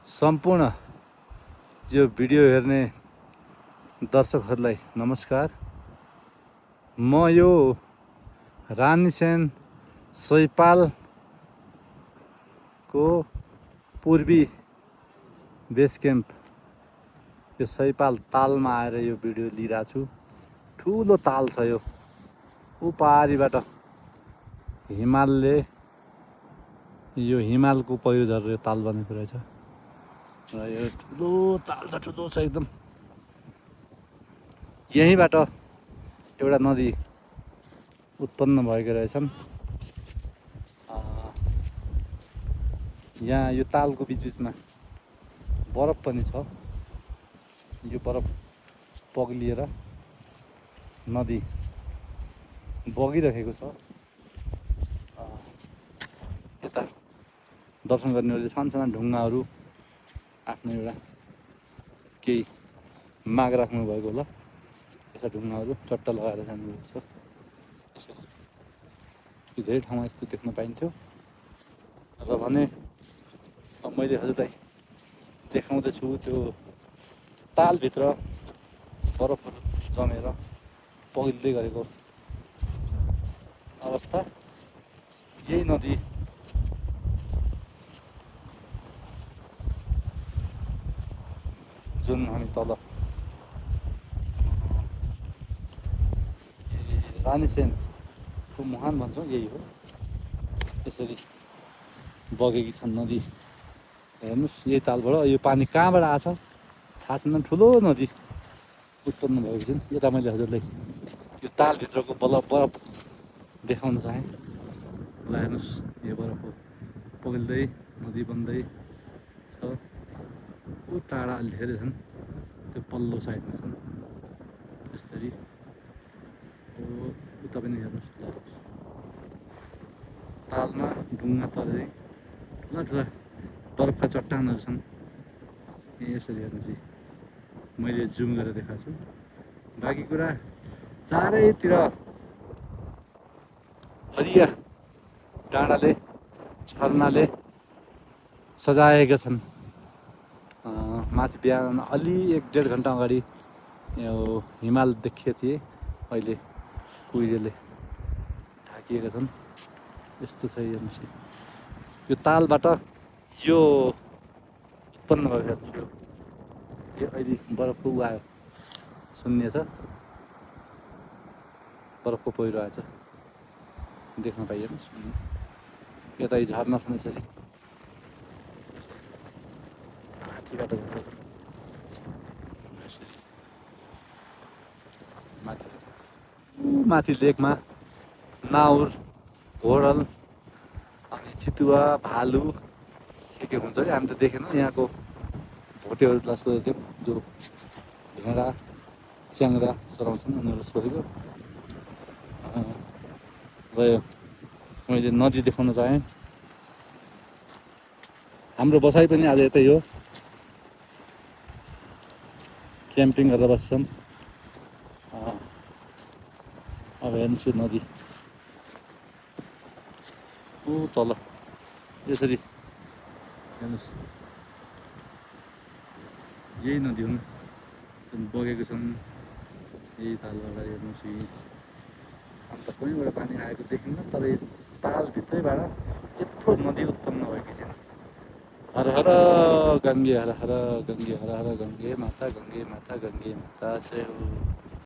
सम्पूर्ण यो भिडियो हेर्ने दर्शकहरूलाई नमस्कार। म यो रानीसेन सैपालको पूर्वी बेस क्याम्प यो सैपाल तालमा आएर यो भिडियो लिइरहेको छु। ठुलो ताल छ यो, ऊ पारीबाट हिमालको पहिरो झरेर यो ताल बनेको रहेछ र यो ठुलो ताल छ, ठुलो छ एकदम। यहीँबाट एउटा नदी उत्पन्न भएका रहेछन्। यहाँ यो तालको बिचबिचमा बरफ पनि छ। यो बरफ पग्लिएर नदी बगिरहेको छ। यता दर्शन गर्नेहरूले सानसाना ढुङ्गाहरू आफ्नो एउटा केही माग राख्नु भएको होला, यस्ता ढुङ्गाहरू चट्टा लगाएर जानुभएको छ। यसरी धेरै ठाउँमा यस्तो देख्न पाइन्थ्यो र भने मैले हजुरलाई देखाउँदैछु त्यो तालभित्र बरफहरू जमेर पग्लिँदै गरेको अवस्था। यही नदी जुन हामी तल रानीसेनको मुहान भन्छौँ, यही हो। यसरी बगेकी छन् नदी। हेर्नुहोस् यही तालबाट यो पानी कहाँबाट आछ थाहा छैन, ठुलो नदी उत्पन्न भएको छ। यता मैले हजुरलाई यो तालभित्रको बरफ देखाउन चाहेँ। ल हेर्नुहोस्, यो बरफ पग्लिँदै नदी बन्दै छ। ऊ टाढा अलि धेरै छन्, त्यो पल्लो साइडमा छन्। यसरी उता पनि हेर्नुहोस्, तालमा ढुङ्गा तर्दै ठुला ठुला बरफका चट्टानहरू छन्। यसरी हेर्नुहोस्, मैले जुम गरेर देखाएको छु। बाँकी कुरा चारैतिर हरिया डाँडाले झरनाले सजाएका छन्। माथि बिहान अलि 1-1.5 घन्टा अगाडि यो हिमाल देखिए थिए, अहिले कुहिरोले ढाकिएका छन्। यस्तो छ। हेर्नुहोस् यो तालबाट यो उत्पन्न भएको थियो। यो अहिले बरफको ऊ आयो, शून्य छ, बरफको पहिरो आएछ, देख्न पाइएनस्। यता यी झर्ना छन्। यसरी माथिबाट माथि लेकमा नाउर, घोडल अनि चितुवा, भालु के हुन्छ कि हामी त देखेनौँ। यहाँको भोटेहरूलाई सोधेको थियौँ, जो भेडा च्याङ्रा चराउँछन्, उनीहरूलाई सोधेको भयो। मैले नदी देखाउन चाहेँ। हाम्रो बसाइ पनि आज यतै हो, क्याम्पिङ गरेर बस्छन्। अब हेर्नुहोस् यो नदी ऊ तल यसरी हेर्नुहोस्, यही नदी हुन् बगेको छन्। यही तालबाट हेर्नुहोस्, अन्त कहीँबाट पानी आएको देखिन्न, तर यो तालभित्रैबाट यत्रो नदी उत्पन्न भएकी छन्। हर हर गङ्गे, हर हर गङ्गे, हर हर गङ्गे माता, गङ्गे माता, गङ्गे माता जय हो।